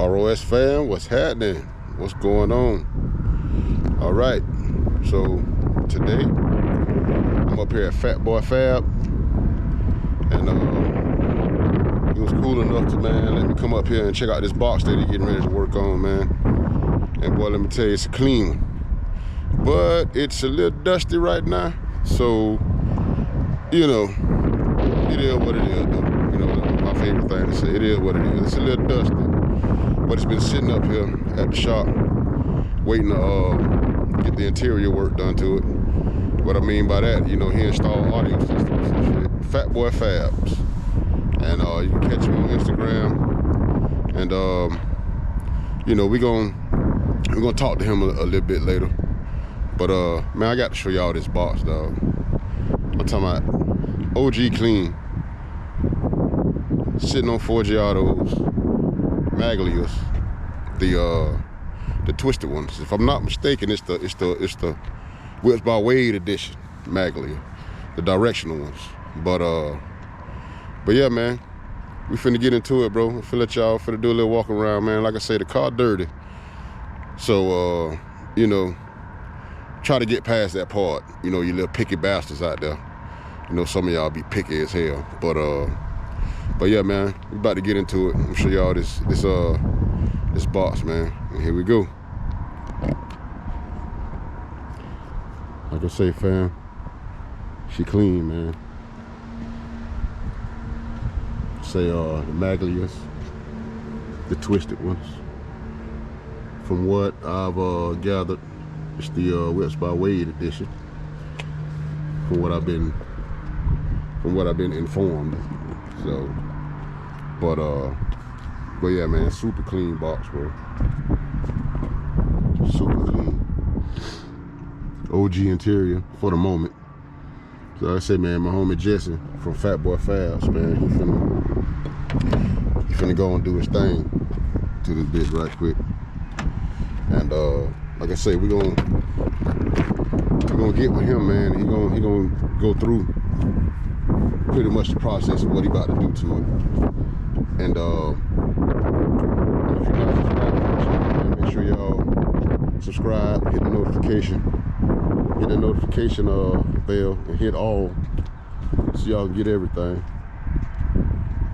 ROS fam, what's happening? What's going on? All right, so today I'm up here at Fatboi Fab, and he was cool enough to, man, let me come up here and check out this box that he's getting ready to work on, man. And boy, let me tell you, it's a clean one, but it's a little dusty right now. So, you know, it is what it is, though. You know, my favorite thing to say, it is what it is. It's a little dusty, but it's been sitting up here at the shop waiting to get the interior work done to it. What I mean by that, you know, he installed audio systems and shit. Fatboi Fabs. And you can catch him on Instagram. And you know, we're gonna talk to him a little bit later. But man, I got to show y'all this box, dog. I'm talking about OG clean. Sitting on Forgiatos, Maglias, the twisted ones. If I'm not mistaken, it's the Whips by Wade edition Maglia, the directional ones. But yeah, man, we finna get into it, bro. I'm finna let y'all do a little walk around, man. Like I say, the car dirty, so you know, try to get past that part. You know, you little picky bastards out there. You know, some of y'all be picky as hell, but yeah, man, we about to get into it. I'm show y'all this box, man. And here we go. Like I say, fam, she clean, man. Say the Maglias, the twisted ones. From what I've gathered, it's the Whips by Wade edition. From what I've been informed. So, but yeah, man, super clean box, bro. Super clean. OG interior for the moment. So like I say, man, my homie Jesse from Fatboi Fabs, man, he finna go and do his thing to this bitch right quick. And like I say, we're gonna get with him, man. He gonna go through pretty much the process of what he about to do to it. And if you're not subscribed, make sure y'all subscribe, hit the notification bell, and hit all so y'all can get everything.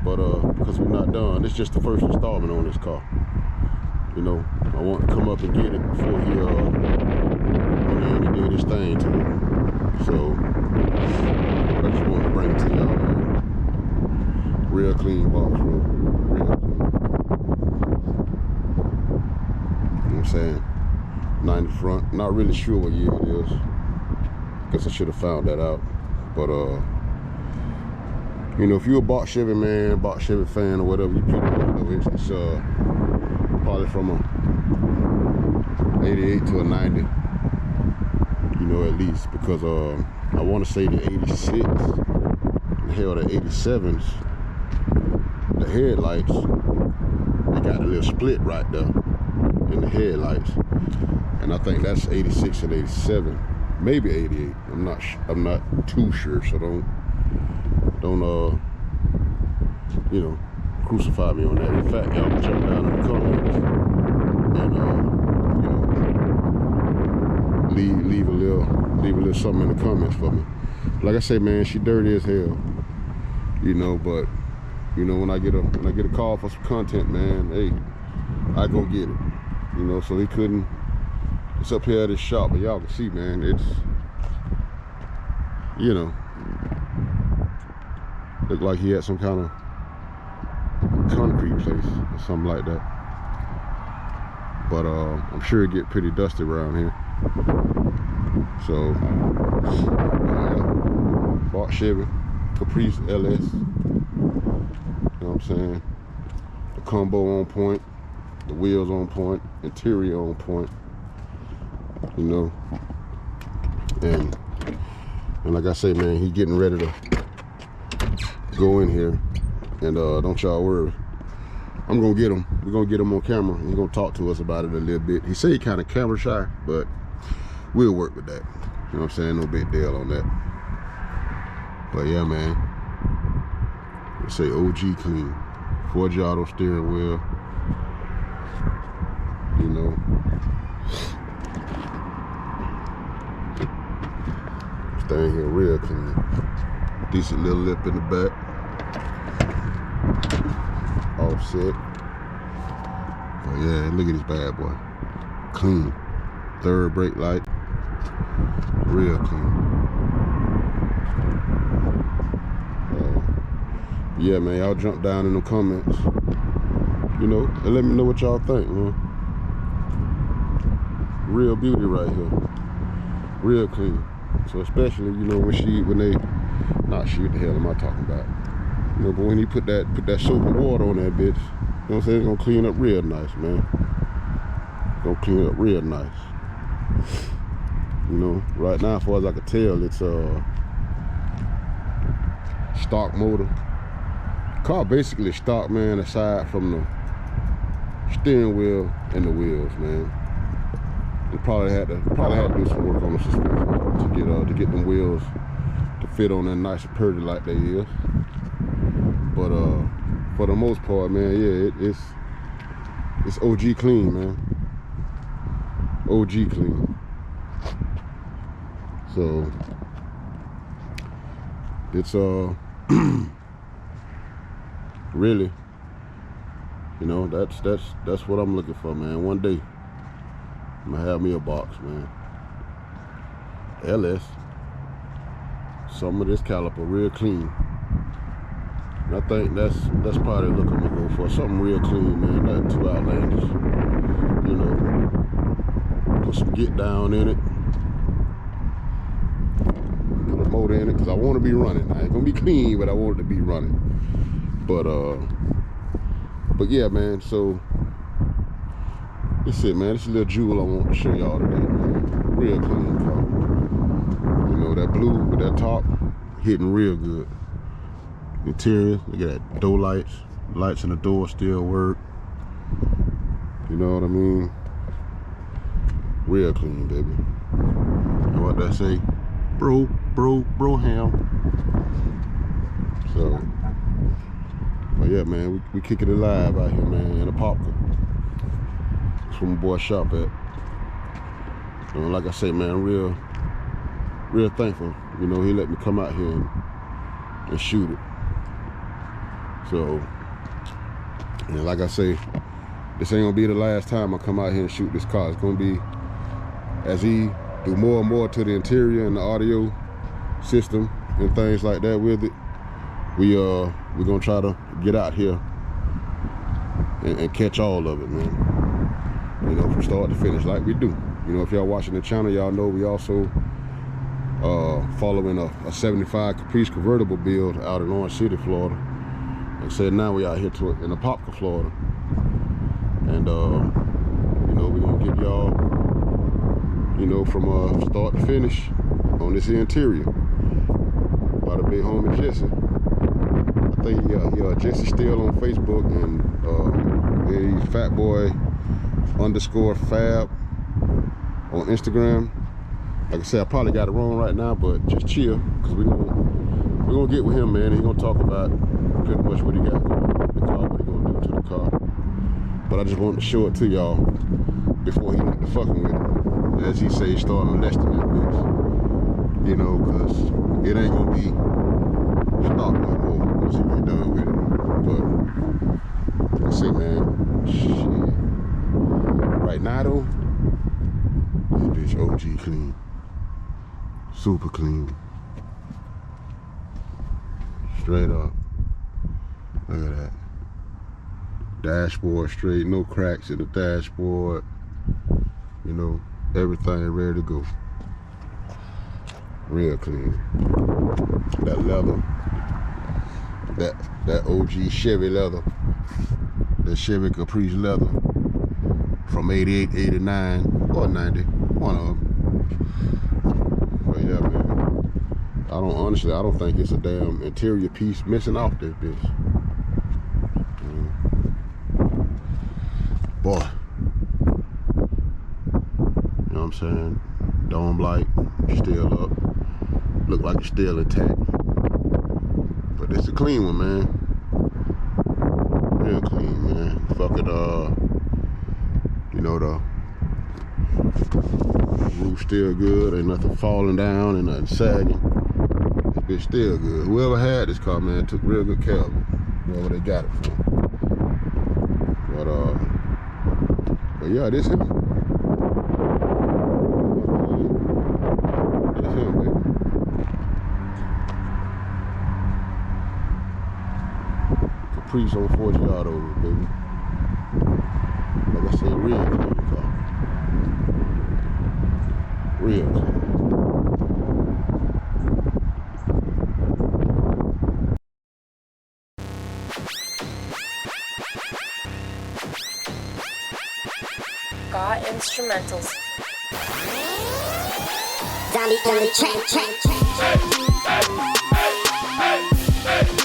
But because we're not done, it's just the first installment on this car. You know, I want to come up and get it before he do this thing to it. So I just want to bring it to y'all, man. Real clean box, bro. Real clean. You know what I'm saying? 90 front. Not really sure what year it is. Guess I should have found that out. But you know, if you're a box Chevy man, box Chevy fan or whatever, you pretty much know it's probably from a 88 to a 90. You know, at least, because I want to say the 86, hell, the 87s, the headlights, they got a little split right there in the headlights, and I think that's 86 and 87, maybe 88. I'm not too sure, so don't you know, crucify me on that. In fact, y'all can jump down in the comments and you know, leave a little something in the comments for me. Like I say, man, she dirty as hell, you know, but you know, when I get a call for some content, man, hey, I go get it. You know, so he couldn't. It's up here at his shop, but y'all can see, man, it's, you know, looked like he had some kind of concrete place or something like that. But I'm sure it get pretty dusty around here. So bought Chevy Caprice LS. You know what I'm saying? The combo on point, the wheels on point, interior on point. You know, and like I say, man, he getting ready to go in here, and don't y'all worry, I'm gonna get him. We're gonna get him on camera. He's gonna talk to us about it a little bit. He said he kind of camera shy, but we'll work with that. You know what I'm saying? No big deal on that. But yeah, man, let's say OG clean. Forgiato steering wheel, you know. This thing here real clean. Decent little lip in the back. Offset. But yeah, look at this bad boy. Clean. Third brake light. Real clean. Yeah, man, y'all jump down in the comments, you know, and let me know what y'all think, man. Real beauty right here. Real clean. So especially, you know, when they, not she, what the hell am I talking about? You know, but when he put that soap and water on that bitch, you know what I'm saying, it's gonna clean up real nice, man. Gonna clean up real nice. You know, right now, as far as I can tell, it's stock motor. Car basically stock, man, aside from the steering wheel and the wheels, man. And probably had to do some work on the suspension to get them wheels to fit on there nice and pretty like they is. But for the most part, man, yeah, it's OG clean, man. OG clean. So it's really, you know, that's what I'm looking for, man. One day I'm gonna have me a box, man. LS, some of this caliper real clean. And I think that's probably the look I'm gonna go for. Something real clean, man. Nothing too outlandish. You know, put some get down in it. Put a motor in it, cause I want to be running. I ain't gonna be clean, but I want it to be running. But yeah, man, so that's it, man. This is a little jewel I want to show y'all today, man. Real clean car. You know, that blue with that top hitting real good. Interior, look at that, door lights. Lights in the door still work. You know what I mean? Real clean, baby. And what that say? Bro ham. So, but yeah, man, we kicking it live out here, man, in Apopka. That's where my boy shop at. And like I say, man, real thankful. You know, he let me come out here and shoot it. So, and like I say, this ain't gonna be the last time I come out here and shoot this car. It's gonna be, as he do more and more to the interior and the audio system and things like that with it, we're gonna try to get out here and catch all of it, man. You know, from start to finish, like we do. You know, if y'all watching the channel, y'all know we also following a 75 Caprice convertible build out in Orange City, Florida. And said now we out here in Apopka, Florida. And you know, we're gonna give y'all, you know, from start to finish on this interior by the big homie Jesse. I think Jesse's still on Facebook, and he's Fatboi_Fab on Instagram. Like I said, I probably got it wrong right now, but just chill, because we're gonna get with him, man. He's gonna talk about pretty much what he got going on with the car, what he gonna do to the car. But I just wanted to show it to y'all before he went to fucking with it. As he say, he started molesting that bitch. You know, because it ain't gonna be stock no more once he get done with it. But I say, man, shit. Right now though, this bitch OG clean. Super clean. Straight up. Look at that. Dashboard straight, no cracks in the dashboard. You know, everything ready to go. Real clean. That leather, that OG Chevy leather, that Chevy Caprice leather from 88, 89, or 90, one of them. But yeah, man, I don't think it's a damn interior piece missing off this bitch. Boy, you know what I'm saying? Dome light still up, look like it's still intact, but it's a clean one, man. Real clean, man. Fucking You know, the roof still good. Ain't nothing falling down and nothing sagging. This bitch still good. Whoever had this car, man, took real good care of it. Whoever they got it from. But yeah, this him. This him, baby. Caprice on Forgiato, baby. Like I said, real clean car. Real clean. Got instrumentals. Zombie on the track.